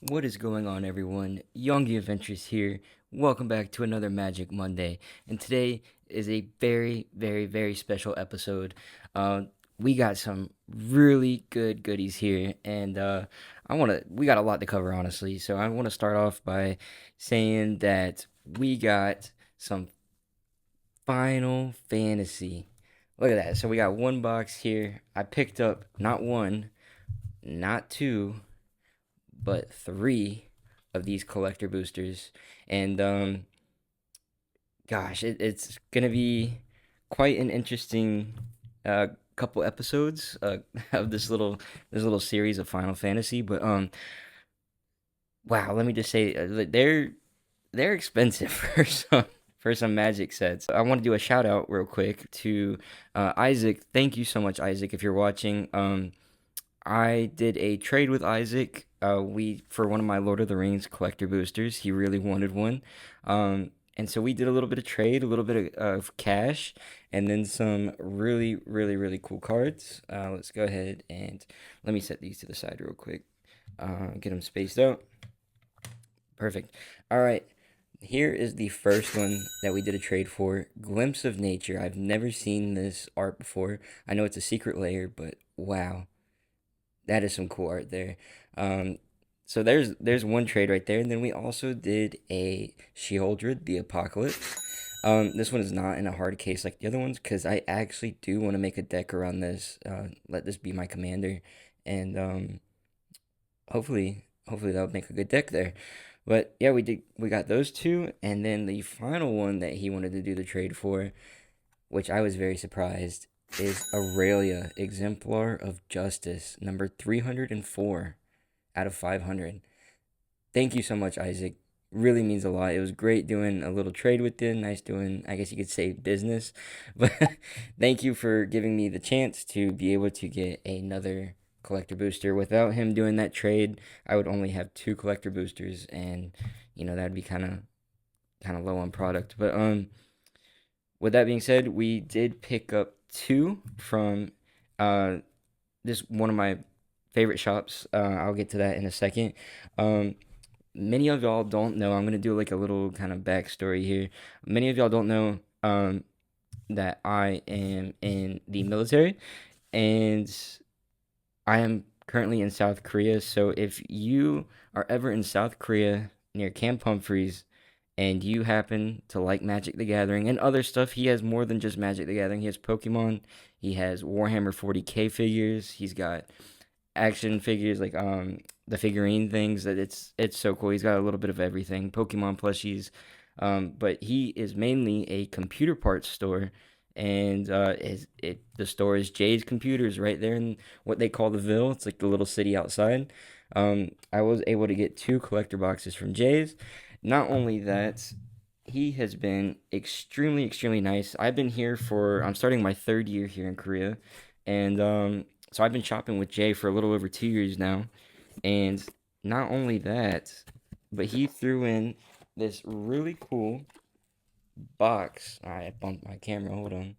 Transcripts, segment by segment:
What is going on, everyone? Youngie Adventures here. Welcome back to another Magic Monday. And today is a very, very, very special episode. Uh, we got some really good goodies here, and we got a lot to cover, honestly. So I want to start off by saying that we got some Final Fantasy. Look at that. So we got one box here. I picked up not one, not two, but three of these collector boosters. And gosh, it's gonna be quite an interesting couple episodes of this little series of Final Fantasy. But wow, let me just say they're expensive for some Magic sets. I want to do a shout out real quick to Isaac. Thank you so much, Isaac, if you're watching. I did a trade with Isaac. We for one of my Lord of the Rings collector boosters. He really wanted one, and so we did a little bit of trade, a little bit of cash, and then some really, really, really cool cards. Let's go ahead and let me set these to the side real quick. Get them spaced out. Perfect. All right. Here is the first one that we did a trade for. Glimpse of Nature. I've never seen this art before. I know it's a secret layer, but wow. That is some cool art there. So there's one trade right there, and then we also did a Sheoldred, the Apocalypse. This one is not in a hard case like the other ones because I actually do want to make a deck around this. Let this be my commander, and hopefully that'll make a good deck there. But yeah, we got those two, and then the final one that he wanted to do the trade for, which I was very surprised, is Aurelia, Exemplar of Justice, number 304 out of 500. Thank you so much, Isaac. Really means a lot. It was great doing a little trade with you. Nice doing, I guess you could say, business. But thank you for giving me the chance to be able to get another collector booster. Without him doing that trade, I would only have two collector boosters, and that'd be kind of low on product. But with that being said, we did pick up two from this one of my favorite shops. I'll get to that in a second. Many of y'all don't know. I'm gonna do like a little kind of backstory here. Many of y'all don't know that I am in the military, and I am currently in South Korea. So if you are ever in South Korea near Camp Humphreys and you happen to like Magic the Gathering and other stuff, he has more than just Magic the Gathering. He has Pokemon, he has Warhammer 40K figures, he's got action figures like the figurine things that it's so cool. He's got a little bit of everything, Pokemon plushies. But he is mainly a computer parts store, and the store is Jay's Computers right there in what they call the Ville. It's like the little city outside. I was able to get two collector boxes from Jay's. Not only that, he has been extremely, extremely nice. I'm starting my third year here in Korea, and so I've been shopping with Jay for a little over 2 years now. And not only that, but he threw in this really cool box. All right, I bumped my camera. Hold on.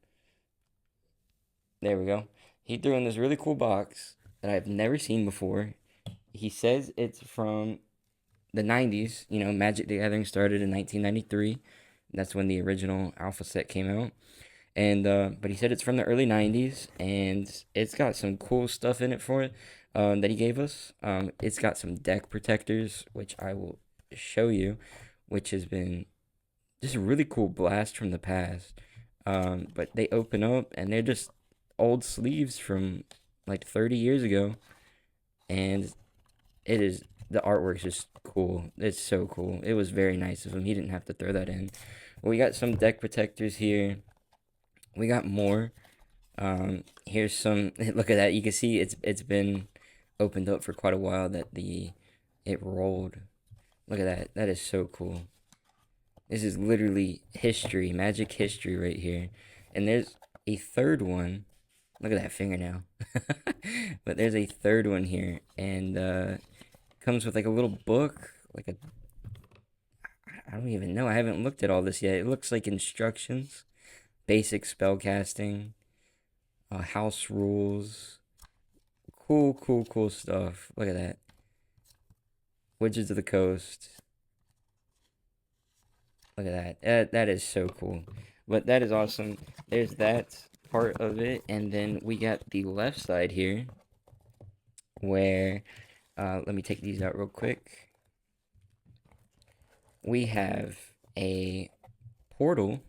There we go. He threw in this really cool box that I've never seen before. He says it's from the 90s. Magic the Gathering started in 1993. That's when the original alpha set came out. And but he said it's from the early 90s, and it's got some cool stuff in it for it that he gave us. It's got some deck protectors, which I will show you, which has been just a really cool blast from the past. But they open up, and they're just old sleeves from like 30 years ago, and the artwork's just cool. It's so cool. It was very nice of him. He didn't have to throw that in. We got some deck protectors here. We got more. Here's some. Look at that. You can see it's been opened up for quite a while. It rolled. Look at that. That is so cool. This is literally history, Magic history right here. And there's a third one. Look at that fingernail. But there's a third one here, and comes with like a little book, I don't even know. I haven't looked at all this yet. It looks like instructions, basic spell casting, house rules. Cool, cool, cool stuff. Look at that. Wizards of the Coast. Look at that. That is so cool. But that is awesome. There's that part of it. And then we got the left side here where, let me take these out real quick. We have a portal.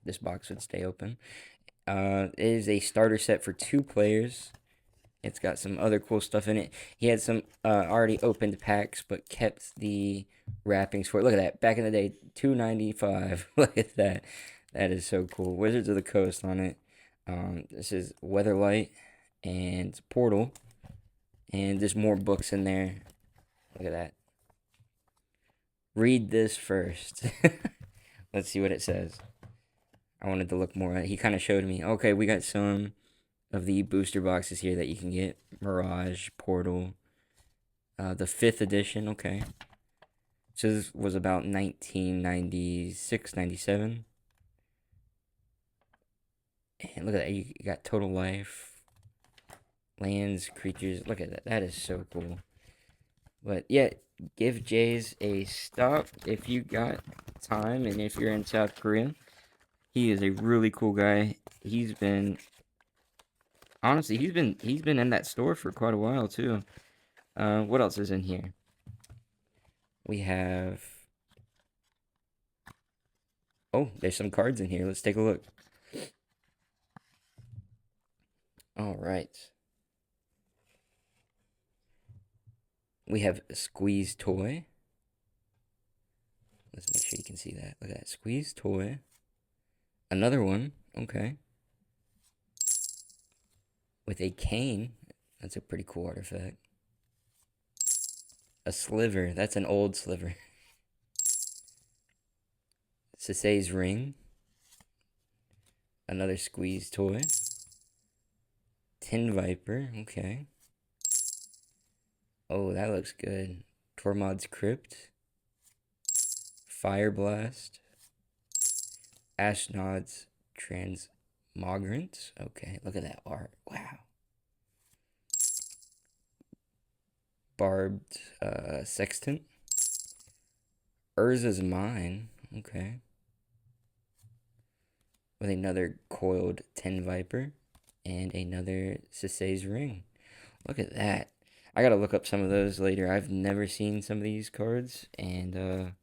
This box would stay open. It is a starter set for 2 players. It's got some other cool stuff in it. He had some already opened packs, but kept the wrappings for it. Look at that. Back in the day, $2.95. Look at that. That is so cool. Wizards of the Coast on it. This is Weatherlight and Portal. And there's more books in there. Look at that. Read this first. Let's see what it says. I wanted to look more at it. He kind of showed me. Okay, we got some of the booster boxes here that you can get. Mirage, Portal. The 5th edition, okay. So this was about 1996, 97. And look at that. You got Total Life. Lands, creatures. Look at that. That is so cool. But yeah, give Jays a stop if you got time and if you're in South Korea. He is a really cool guy. He's been honestly, he's been in that store for quite a while too. What else is in here? We have there's some cards in here. Let's take a look. All right. We have a Squeeze Toy. Let's make sure you can see that. Look at that. Squeeze Toy. Another one. Okay. With a cane. That's a pretty cool artifact. A sliver. That's an old sliver. Sisei's Ring. Another Squeeze Toy. Tin Viper. Okay. Oh, that looks good. Tormod's Crypt. Fire Blast. Ashnod's Transmogrant. Okay, look at that art. Wow. Barbed Sextant. Urza's Mine. Okay. With another coiled Tin Viper. And another Sisei's Ring. Look at that. I gotta look up some of those later. I've never seen some of these cards, and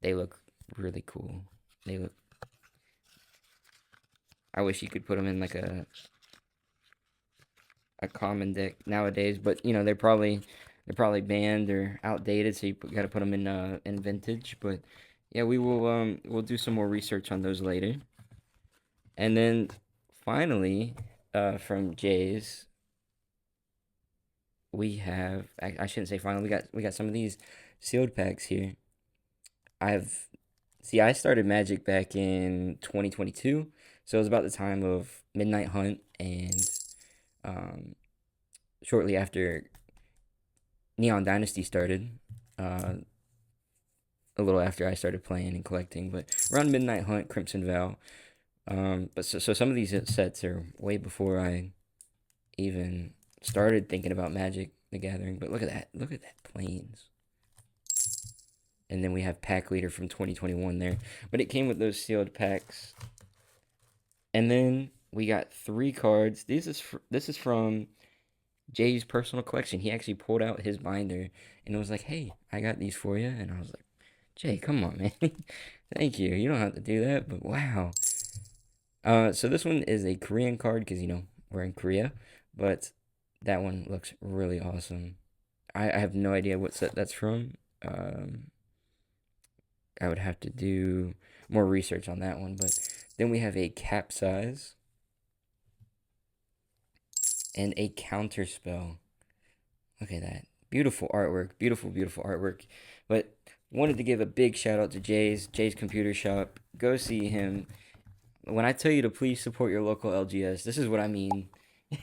they look really cool. They look. I wish you could put them in like a common deck nowadays, but you know they're probably banned or outdated, so you got to put them in vintage. But yeah, we'll do some more research on those later. And then finally, from Jay's, we have I shouldn't say finally. We got some of these sealed packs here. I started Magic back in 2022, so it was about the time of Midnight Hunt and shortly after Neon Dynasty started. A little after I started playing and collecting, but around Midnight Hunt, Crimson Vow. But so some of these sets are way before I even started thinking about Magic the Gathering. But look at that Plains. And then we have Pack Leader from 2021 there. But it came with those sealed packs. And then we got 3 cards. This is from Jay's personal collection. He actually pulled out his binder and it was like, "Hey, I got these for you." And I was like, "Jay, come on, man. Thank you. You don't have to do that, but wow." So this one is a Korean card because, you know, we're in Korea. But that one looks really awesome. I have no idea what set that's from. I would have to do more research on that one. But then we have a Capsize and a Counterspell. Look at that. Beautiful artwork. Beautiful, beautiful artwork. But wanted to give a big shout out to Jay's Computer Shop. Go see him. When I tell you to please support your local LGS, this is what I mean.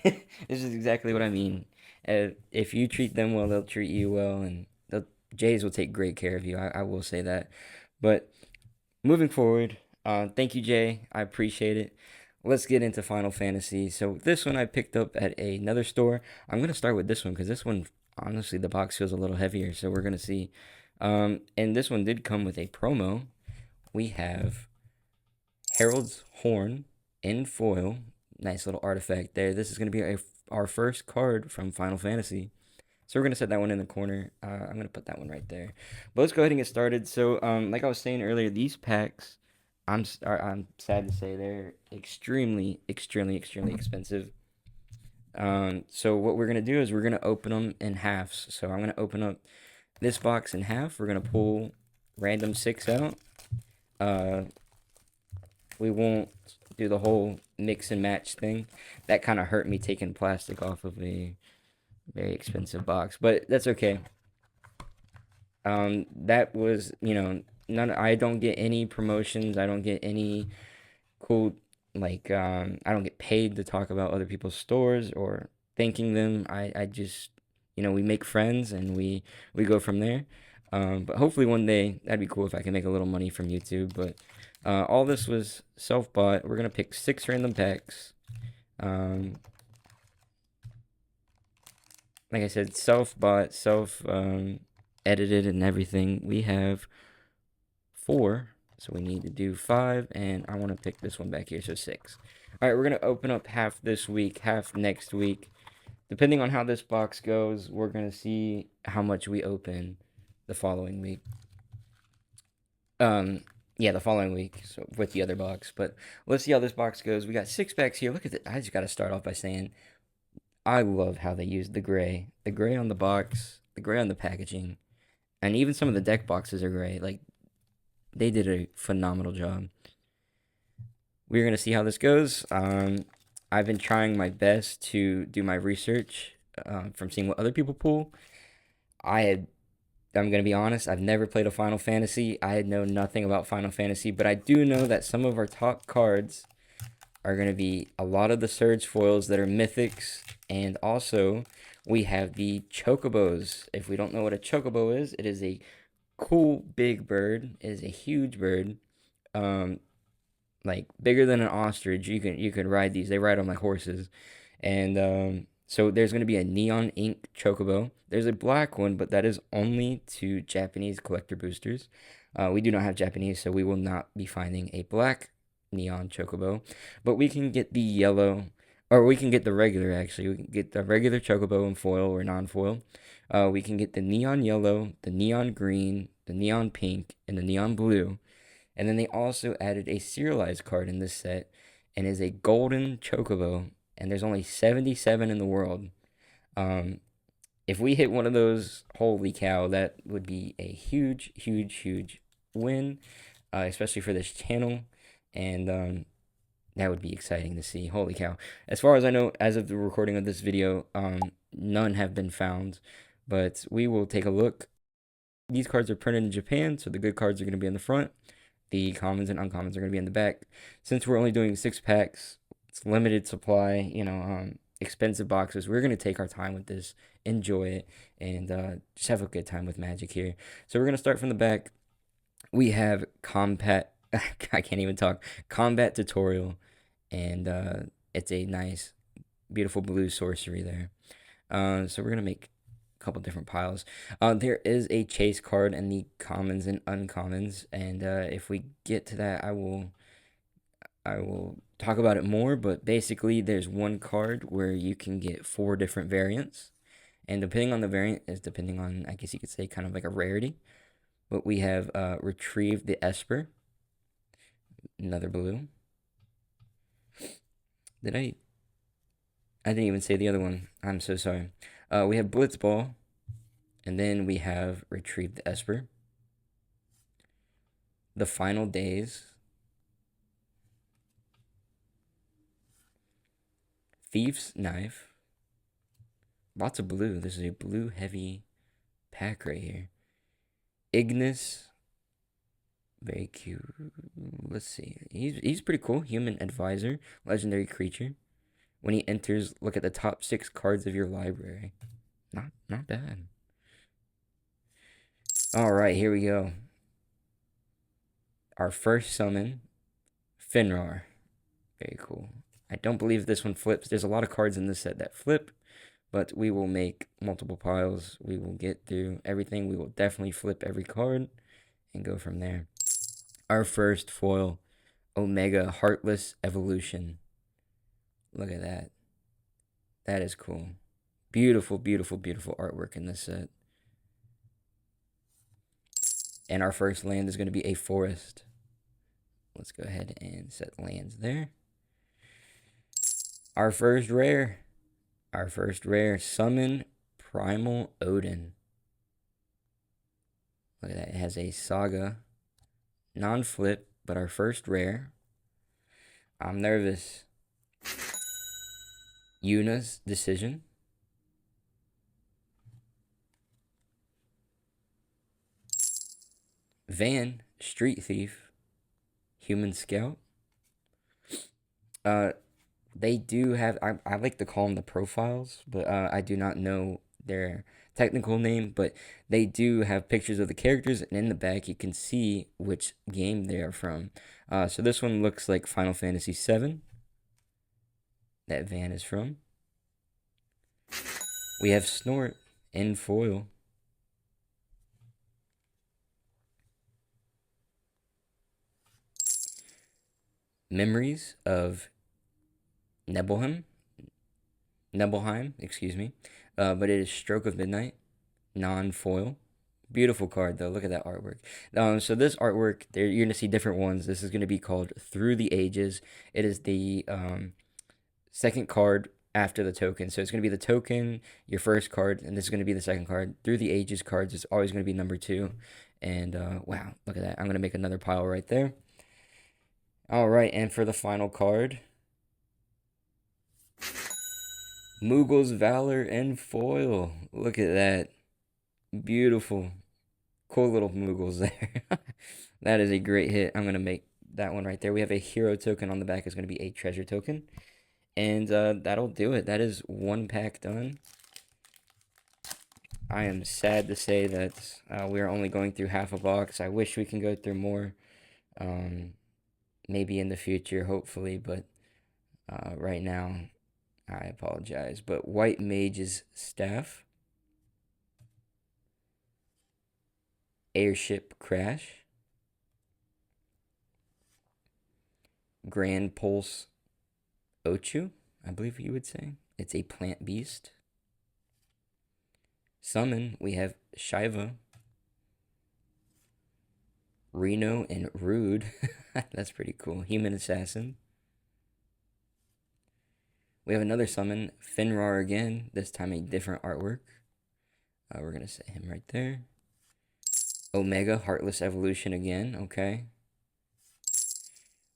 This is exactly what I mean. If you treat them well, they'll treat you well, and Jays will take great care of you. I will say that. But moving forward, thank you, Jay. I appreciate it. Let's get into Final Fantasy. So this one I picked up at another store. I'm going to start with this one because this one honestly, the box feels a little heavier, so we're gonna see. And this one did come with a promo. We have Harold's Horn in foil. Nice little artifact there. This is gonna be our first card from Final Fantasy. So we're gonna set that one in the corner. I'm gonna put that one right there. But let's go ahead and get started. So, like I was saying earlier, these packs, I'm sad to say they're extremely, extremely, extremely expensive. So what we're gonna do is we're gonna open them in halves. So I'm gonna open up this box in half. We're gonna pull random six out. Uh, we won't do the whole mix and match thing. That kind of hurt me taking plastic off of a very expensive box, but that's okay. That was, none. I don't get any promotions. I don't get any cool, like, I don't get paid to talk about other people's stores or thanking them. I just, we make friends and we go from there. But hopefully one day that'd be cool if I can make a little money from YouTube. But all this was self bought. We're gonna pick 6 random packs. Um, like I said, self bought, self edited, and everything. We have 4, so we need to do 5, and I want to pick this one back here, so 6. All right, we're gonna open up half this week, half next week. Depending on how this box goes, we're gonna see how much we open the following week. Yeah, the following week, so with the other box. But let's see how this box goes. We got 6 packs here. Look at it. I just gotta start off by saying I love how they used the gray on the box, the gray on the packaging, and even some of the deck boxes are gray. Like, they did a phenomenal job. We're gonna see how this goes. I've been trying my best to do my research from seeing what other people pull. I'm gonna be honest. I've never played a Final Fantasy. I know nothing about Final Fantasy, but I do know that some of our top cards are gonna be a lot of the Surge foils that are mythics, and also we have the Chocobos. If we don't know what a Chocobo is, it is a cool big bird. It is a huge bird. Um, like bigger than an ostrich. You can ride these. They ride on like horses, and so there's gonna be a neon ink chocobo. There's a black one, but that is only to Japanese collector boosters. We do not have Japanese, so we will not be finding a black neon chocobo, but we can get the yellow, or we can get the regular. Actually, we can get the regular chocobo in foil or non-foil. We can get the neon yellow, the neon green, the neon pink, and the neon blue. And then they also added a serialized card in this set, and is a golden chocobo. And there's only 77 in the world. Um, if we hit one of those, holy cow, that would be a huge, huge, huge win, especially for this channel. And that would be exciting to see. Holy cow. As far as I know, as of the recording of this video, none have been found. But we will take a look. These cards are printed in Japan, so the good cards are going to be in the front. The commons and uncommons are going to be in the back. Since we're only doing 6 packs, it's limited supply, expensive boxes. We're going to take our time with this, enjoy it, and just have a good time with Magic here. So we're going to start from the back. We have Combat, I can't even talk, Combat Tutorial, and it's a nice, beautiful blue sorcery there. So we're going to make couple different piles. There is a chase card in the commons and uncommons, and if we get to that, I will talk about it more. But basically, there's one card where you can get 4 different variants, and depending on the variant is depending on, I guess you could say, kind of like a rarity. But we have Retrieve the Esper, another blue. Did I? I didn't even say the other one. I'm so sorry. We have Blitzball, and then we have Retrieve the Esper. The Final Days. Thief's Knife. Lots of blue. This is a blue heavy pack right here. Ignis. Very cute. Let's see. He's pretty cool. Human Advisor. Legendary creature. When he enters, look at the top 6 cards of your library. Not bad. Alright, here we go. Our first summon. Finrar. Very cool. I don't believe this one flips. There's a lot of cards in this set that flip, but we will make multiple piles. We will get through everything. We will definitely flip every card and go from there. Our first foil, Omega Heartless Evolution. Look at that. That is cool. Beautiful, beautiful, beautiful artwork in this set. And our first land is going to be a forest. Let's go ahead and set lands there. Our first rare. Our first rare, Summon Primal Odin. Look at that. It has a Saga. Non-flip, but our first rare. I'm nervous. Yuna's Decision. Van, Street Thief. Human Scout. They do have, I like to call them the profiles, but I do not know their technical name, but they do have pictures of the characters, and in the back you can see which game they are from. So this one looks like Final Fantasy VII. That Van is from. We have Snort in foil. Memories of Nebelheim, excuse me. But it is Stroke of Midnight, non-foil. Beautiful card though. Look at that artwork. So this artwork, there you're gonna see different ones. This is gonna be called Through the Ages. It is the second card after the token. So it's gonna be the token, your first card, and this is gonna be the second card. Through the Ages cards is always gonna be number 2. And wow, look at that. I'm gonna make another pile right there. All right, and for the final card, Moogle's Valor in foil. Look at that. Beautiful. Cool little Moogles there. That is a great hit. I'm going to make that one right there. We have a hero token on the back. It's going to be a treasure token. And that'll do it. That is one pack done. I am sad to say that we are only going through half a box. I wish we can go through more. Maybe in the future, hopefully. But right now, I apologize. But White Mage's Staff. Airship Crash. Grand Pulse Ochu, I believe you would say. It's a plant beast. Summon, we have Shiva. Reno and Rude. That's pretty cool. Human Assassin. We have another summon, Finrar again. This time a different artwork. We're going to set him right there. Omega Heartless Evolution again. Okay.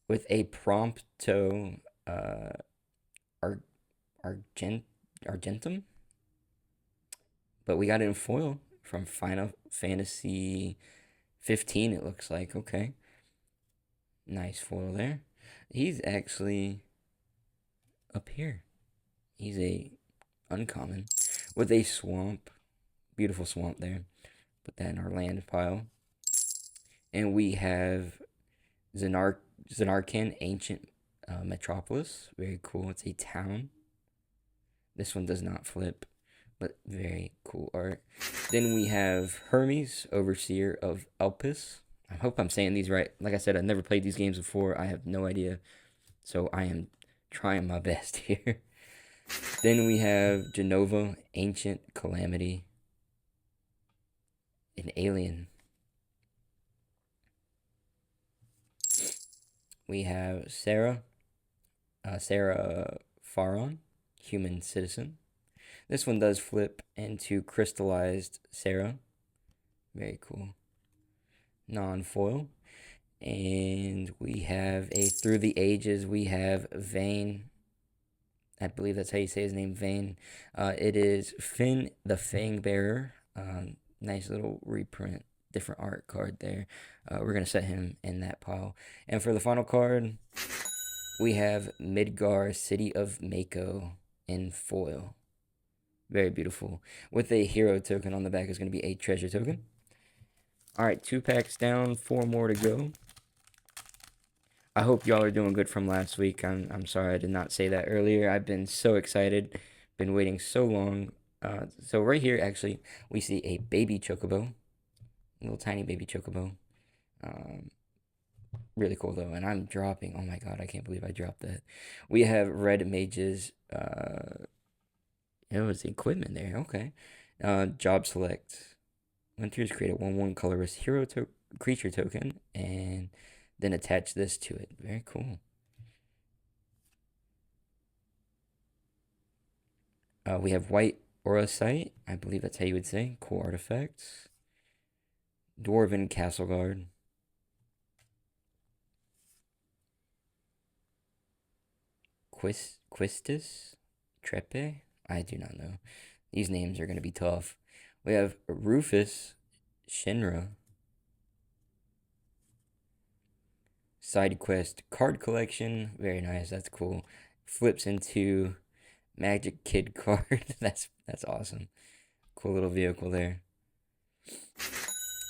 With a Prompto Argentum. But we got it in foil from Final Fantasy 15, it looks like. Okay. Nice foil there. He's actually up here. He's a uncommon with a swamp. Beautiful swamp there. Put that in our land pile. And we have Zanarkand Ancient Metropolis. Very cool. It's a town. This one does not flip, but very cool art. Then we have Hermes, Overseer of Elpis. I hope I'm saying these right. Like I said, I've never played these games before. I have no idea. So I am trying my best here. Then we have Genova, Ancient Calamity. An alien. We have Sarah Faron, Human Citizen. This one does flip into Crystallized Sarah. Very cool. Non-foil. And we have a Through the Ages. We have Vane. I believe that's how you say his name, Vane. It is Finn the Fangbearer. Nice little reprint. Different art card there. We're going to set him in that pile. And for the final card, we have Midgar, City of Mako in foil. Very beautiful. With a hero token on the back is going to be a treasure token. All right, 2 packs down, 4 more to go. I hope y'all are doing good from last week. I'm sorry I did not say that earlier. I've been so excited Been waiting so long. So right here, actually, we see a baby Chocobo, little tiny baby Chocobo. Um, really cool though, and I'm dropping. Oh my god, I can't believe I dropped that. We have red mages. It was equipment there. Okay. Job select. Hunters create a 1/1 colorless creature token and then attach this to it. Very cool. We have white aura sight. I believe that's how you would say. Cool artifacts. Dwarven castle guard. Quistis? Trepe? I do not know. These names are going to be tough. We have Rufus Shinra. Side quest card collection. Very nice. That's cool. Flips into Magic Kid card. That's awesome. Cool little vehicle there.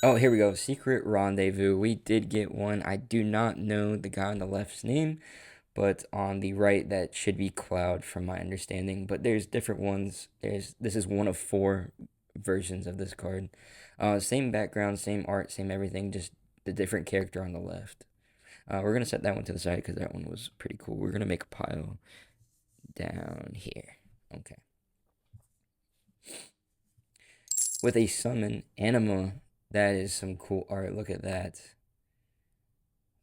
Oh, here we go. Secret Rendezvous. We did get one. I do not know the guy on the left's name, but on the right that should be Cloud from my understanding. But there's different ones. This is one of 4 versions of this card. Same background, same art, same everything, just the different character on the left. We're gonna set that one to the side because that one was pretty cool. We're gonna make a pile down here. Okay. With a summon anima, that is some cool art. Look at that.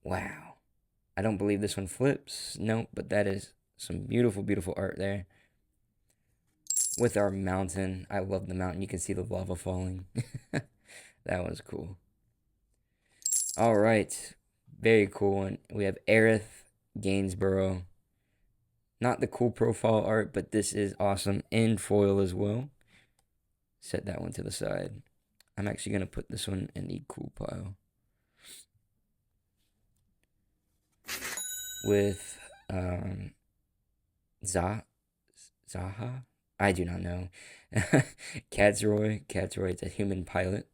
Wow. I don't believe this one flips. Nope, but that is some beautiful, beautiful art there. With our mountain. I love the mountain. You can see the lava falling. That was cool. All right. Very cool one. We have Aerith Gainsborough. Not the cool profile art, but this is awesome in foil as well. Set that one to the side. I'm actually going to put this one in the cool pile. With Zaha? I do not know. Katsroy. Katsroy is a human pilot.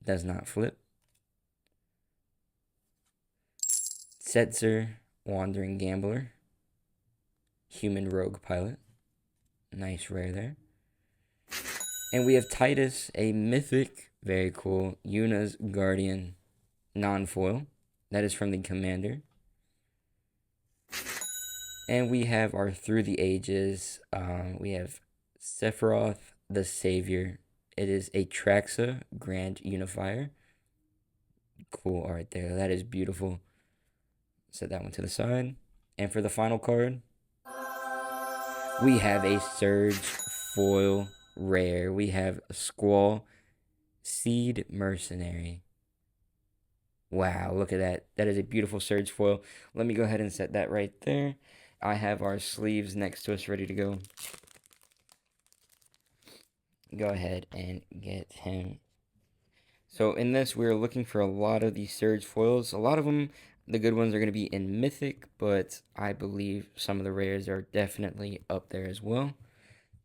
Does not flip. Setzer, Wandering Gambler. Human rogue pilot. Nice rare there. And we have Titus, a mythic, very cool, Yuna's Guardian non-foil. That is from the Commander. And we have our Through the Ages. We have Sephiroth, the Savior. It is a Traxa Grand Unifier. Cool art there. That is beautiful. Set that one to the side. And for the final card, we have a Surge foil rare. We have a Squall Seed Mercenary. Wow, look at that. That is a beautiful Surge foil. Let me go ahead and set that right there. I have our sleeves next to us ready to go. Go ahead and get him. So in this, we're looking for a lot of these Surge foils. A lot of them, the good ones, are going to be in Mythic, but I believe some of the rares are definitely up there as well.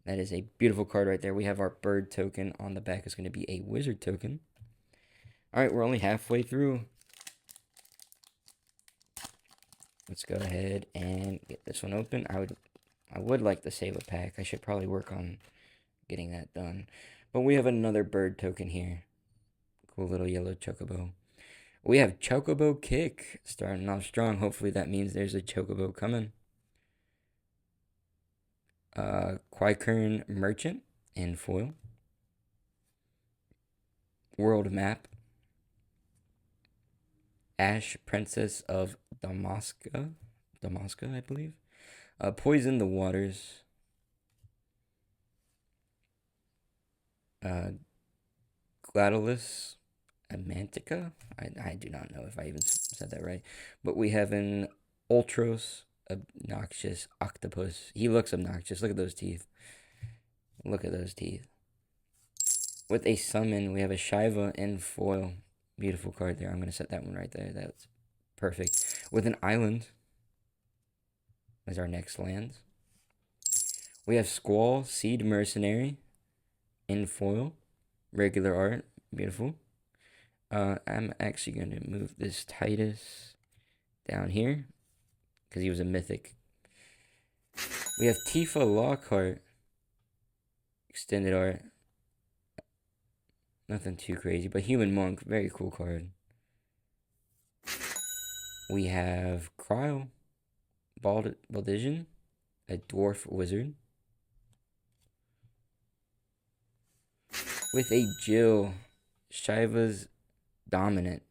That is a beautiful card right there. We have our bird token. On the back is going to be a wizard token. All right, we're only halfway through. Let's go ahead and get this one open. I would like to save a pack. I should probably work on getting that done. But we have another bird token here. Cool little yellow chocobo. We have Chocobo Kick starting off strong. Hopefully that means there's a Chocobo coming. Quikern Merchant in foil. World Map. Ash Princess of Damaska, I believe. Poison the Waters. Gladylus Amantica. I do not know if I even said that right. But we have an Ultros Obnoxious Octopus. He looks obnoxious. Look at those teeth. Look at those teeth. With a summon, we have a Shiva in foil. Beautiful card there. I'm going to set that one right there. That's perfect. With an island as our next land. We have Squall, Seed Mercenary in foil. Regular art. Beautiful. I'm actually going to move this Titus down here because he was a mythic. We have Tifa Lockhart. extended art. Nothing too crazy, but Human Monk, very cool card. We have Cryo, Baldision, a dwarf wizard. With a Jill, Shiva's dominant.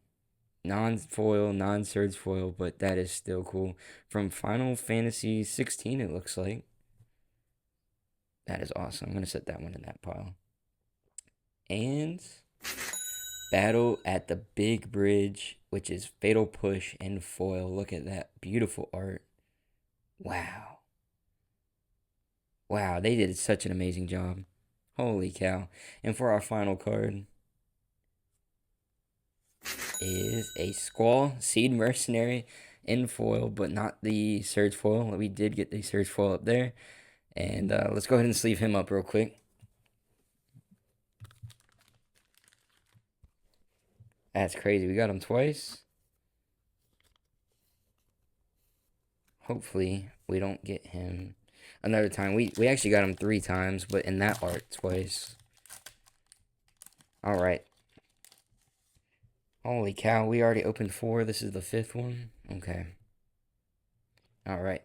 Non-foil, non-surge foil, but that is still cool. From Final Fantasy 16, it looks like. That is awesome. I'm going to set that one in that pile. And Battle at the Big Bridge, which is Fatal Push and foil. Look at that. Beautiful art. Wow. Wow, they did such an amazing job. Holy cow. And for our final card is a Squall Seed Mercenary in foil, but not the Surge foil. We did get the Surge foil up there. And let's go ahead and sleeve him up real quick. That's crazy. We got him twice. Hopefully, we don't get him another time. We actually got him 3 times, but in that art twice. Alright. Holy cow, we already opened 4. This is the 5th one. Okay. Alright.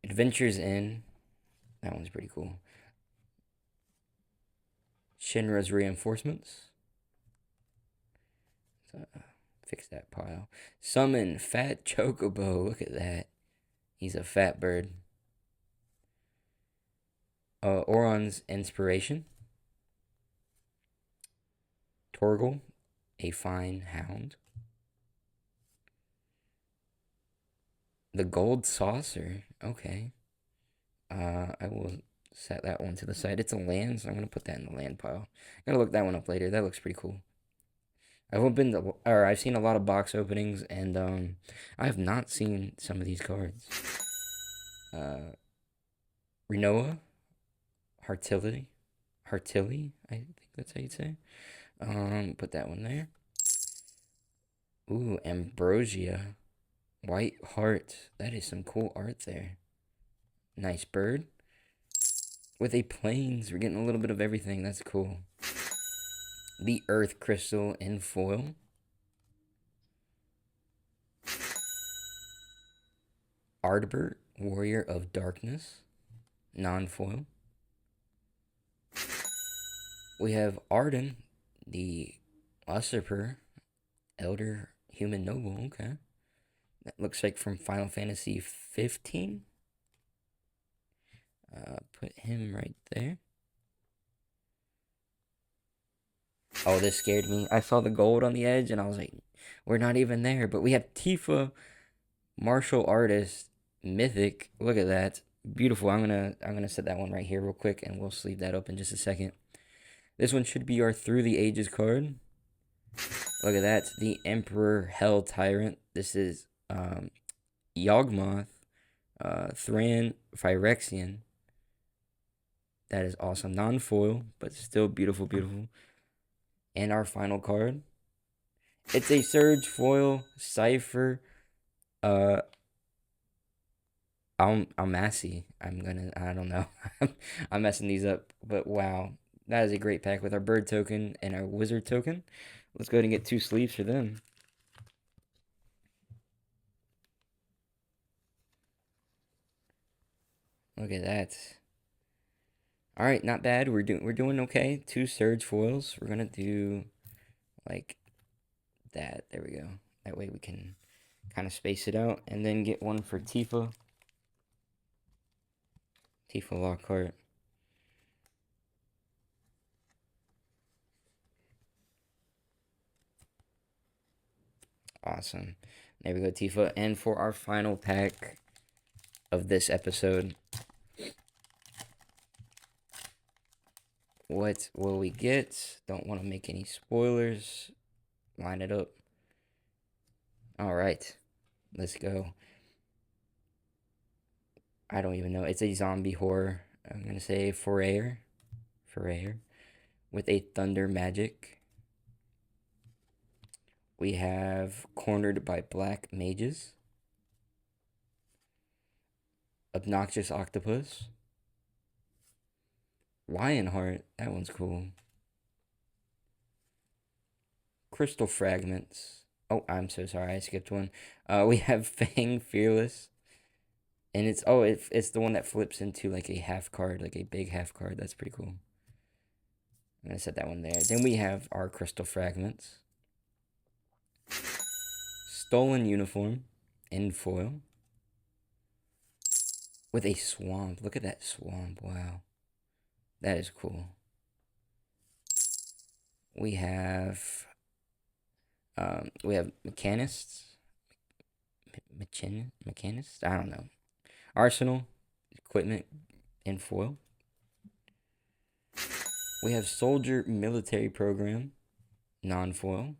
Adventures in. That one's pretty cool. Shinra's Reinforcements. Fix that pile. Summon Fat Chocobo. Look at that. He's a fat bird. Oron's Inspiration. Torgal, a fine hound. The Gold Saucer. Okay. I will set that one to the side. It's a land, so I'm gonna put that in the land pile. Gotta look that one up later. That looks pretty cool. I've seen a lot of box openings, and I have not seen some of these cards. Renoa, Hartilly, I think that's how you'd say. Put that one there. Ooh, Ambrosia, White Heart. That is some cool art there. Nice bird. With a plains, we're getting a little bit of everything. That's cool. The Earth Crystal in foil. Ardbert, Warrior of Darkness, non-foil. We have Arden, the Usurper, Elder Human Noble. Okay. That looks like from Final Fantasy 15. Put him right there. Oh, this scared me. I saw the gold on the edge, and I was like, we're not even there. But we have Tifa, Martial Artist, Mythic. Look at that. Beautiful. I'm gonna set that one right here real quick, and we'll sleeve that up in just a second. This one should be our Through the Ages card. Look at that. The Emperor Hell Tyrant. This is Yawgmoth, Thran, Phyrexian. That is awesome. Non-foil, but still beautiful, beautiful. And our final card. It's a Surge Foil Cypher. Almasi. I don't know. I'm messing these up, but wow. That is a great pack with our bird token and our wizard token. Let's go ahead and get 2 sleeves for them. Look at that. All right, not bad. We're doing okay. 2 surge foils. We're gonna do like that. There we go. That way we can kind of space it out, and then get one for Tifa. Tifa Lockhart. Awesome. There we go, Tifa. And for our final pack of this episode, what will we get? Don't want to make any spoilers. Line it up. All right. Let's go. I don't even know. It's a zombie horror. I'm going to say Forayer. With a thunder magic. We have Cornered by Black Mages. Obnoxious Octopus. Lionheart, that one's cool. Crystal Fragments. Oh, I'm so sorry, I skipped one. We have Fang Fearless. And it's the one that flips into like a half card, like a big half card. That's pretty cool. I'm gonna set that one there. Then we have our Crystal Fragments. Stolen Uniform in foil. With a swamp. Look at that swamp. Wow. That is cool. We have Mechanists. Mechanists? I don't know. Arsenal equipment in foil. We have Soldier Military Program non-foil.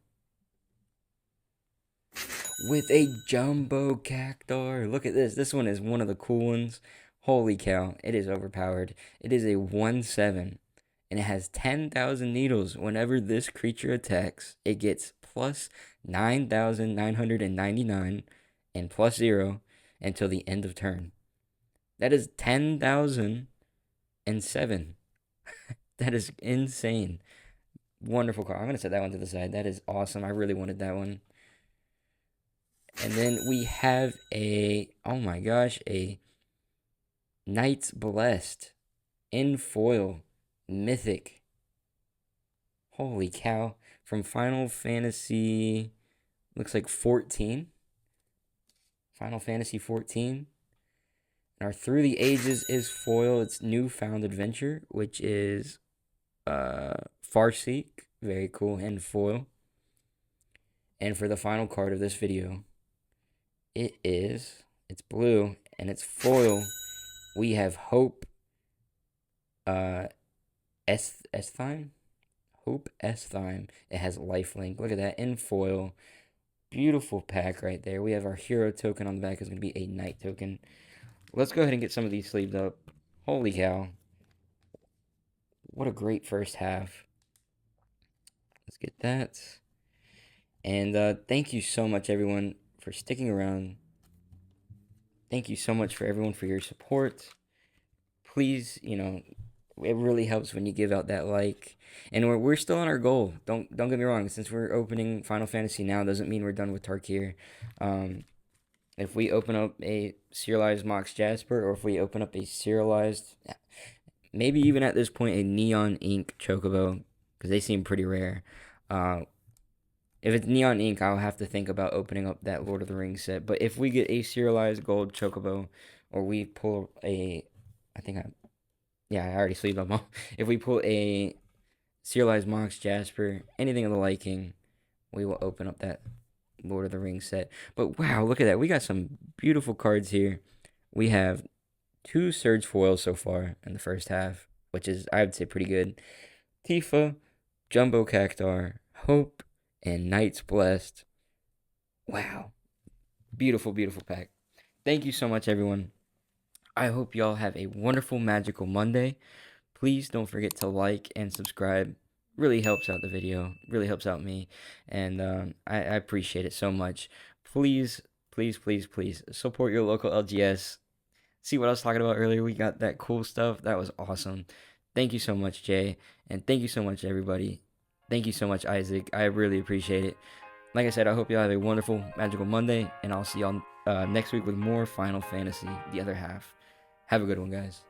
With a jumbo cactar. Look at this. This one is one of the cool ones. Holy cow. It is overpowered. It is a 1/7. And it has 10,000 needles. Whenever this creature attacks, it gets plus 9,999 and plus 0 until the end of turn. That is 10,007. That is insane. Wonderful card. I'm going to set that one to the side. That is awesome. I really wanted that one. And then we have oh my gosh, a Knights Blessed in foil mythic. Holy cow. From Final Fantasy, looks like 14. Final Fantasy 14. And our Through the Ages is foil. It's Newfound Adventure, which is Farseek. Very cool, and foil. And for the final card of this video, it's blue, and it's foil. We have Hope Esthime. Hope Esthime. It has lifelink. Look at that, in foil. Beautiful pack right there. We have our hero token on the back. It's going to be a knight token. Let's go ahead and get some of these sleeved up. Holy cow. What a great first half. Let's get that. And thank you so much, everyone, for sticking around. Thank you so much for everyone for your support. Please, it really helps when you give out that like. And we're still on our goal. Don't get me wrong. Since we're opening Final Fantasy now, doesn't mean we're done with Tarkir. If we open up a serialized Mox Jasper, or if we open up a serialized, maybe even at this point a Neon Ink Chocobo, because they seem pretty rare. If it's Neon Ink, I'll have to think about opening up that Lord of the Rings set. But if we get a serialized gold Chocobo, or we pull I already sleeved them all. If we pull a serialized Mox Jasper, anything of the liking, we will open up that Lord of the Rings set. But wow, look at that. We got some beautiful cards here. We have 2 Surge foils so far in the first half, which is, I would say, pretty good. Tifa, Jumbo Cactar, Hope, and Knights Blessed. Wow. Beautiful, beautiful pack. Thank you so much, everyone. I hope y'all have a wonderful, magical Monday. Please don't forget to like and subscribe. Really helps out the video. Really helps out me. And I appreciate it so much. Please, please, please, please support your local LGS. See what I was talking about earlier? We got that cool stuff. That was awesome. Thank you so much, Jay. And thank you so much, everybody. Thank you so much, Isaac. I really appreciate it. Like I said, I hope y'all have a wonderful, magical Monday. And I'll see y'all next week with more Final Fantasy, the other half. Have a good one, guys.